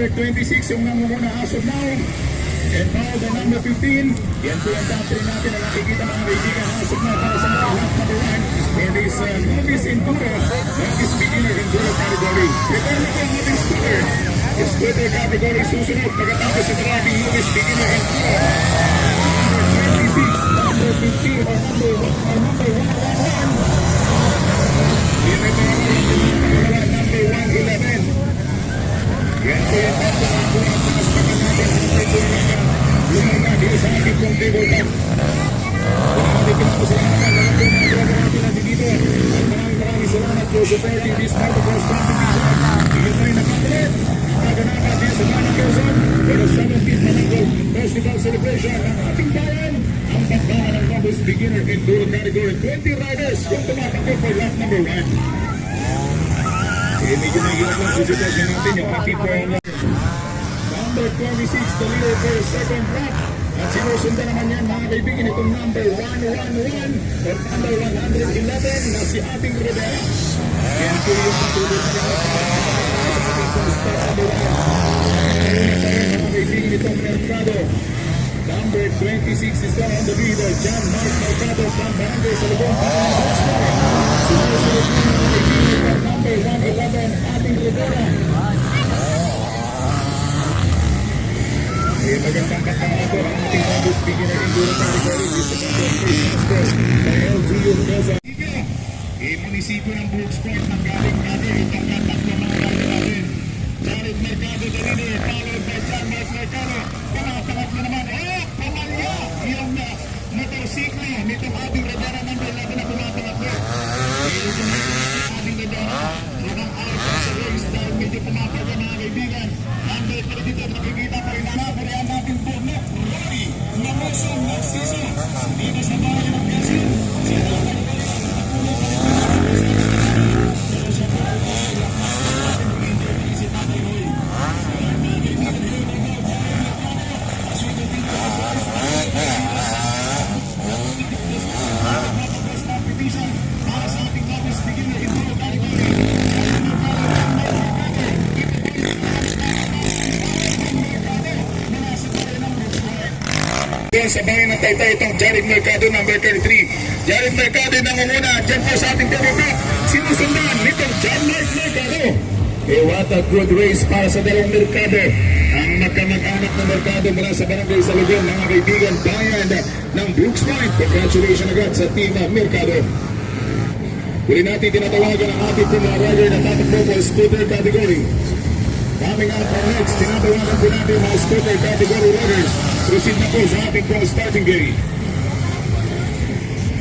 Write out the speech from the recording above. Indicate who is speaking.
Speaker 1: number 26 yung nangunguna as of now. And now the number 15. Yan po yung top 3 natin na nakikita mga kaibigan as of now para sa mga lap number 1. And this novice enduro, novice beginner enduro category. Return na po ang ating scooter. Yung scooter category susunod pagkatapos ito nating novice beginner enduro. Number 26, number 15 or number 111. Number 111. Yan po yung top 3 natin ang taas pagkatapos ng pagkatapos. Lumana dito sa ating pong table top. Maraming salamat po supporting this motocross competition. Higit na rin nakapalit. Naganapa din sa Manang Quezon. Pero 17th Manangol Festival Celebration ng ating bayan. Ang pagbahan ng novice beginner enduro category. 20 riders yung tumatakbo for lap number 1. Medyo nagiging lang susuportin natin yung ating po number 26, the leader for second lap. At sinusundan naman yan mga kaibigan itong number 111 or number 111 na si ating Rivera. Yan po yung patulog na yan sa ating poster number 1. Mga kaibigan itong Mercado. Number 26 is one on the leader, John Mark Mercado from Barangay Salubong. Sinusunod na mga kaibigan number 111 ating Rivera. Magandang kasama ang ating novice beginner enduro category. This is the first master by LGU Quezon. Munisipyo ng Brooks Point ng galing natin. Itong tatakbo mga galing natin. Jared Mercado the leader, followed by John Mark Mercado. Pangatangat na naman. Pamalya! Yung motorsiklo nitong ating Rivera number 11 na pumatakbo. Yung ating Rivera. Mukhang out sa race dahil medyo pumatakbo mga kaibigan. Number 3 dito nakikita pa rin na natin po na Rory Namoso Narciso dito sa bahay ng Quezon. para sa ating novice beginner enduro category. Sa bayan ng Taytay itong Jared Mercado number 33. Jared Mercado nangunguna dyan po sa ating table. Sinusundan nitong John Mark Mercado. What a good race para sa dalawang Mercado. Ang magkamag-anak na Mercado mula sa Barangay Salubong, mga kaibigan, bayan ng Brooks Point. Congratulations agad sa team Mercado. Huli natin tinatawagan ang ating mga rider na tatakbo for scooter category. Coming up on next, tinatawagan po natin mga scooter category riders. Proceed na po sa ating starting gate.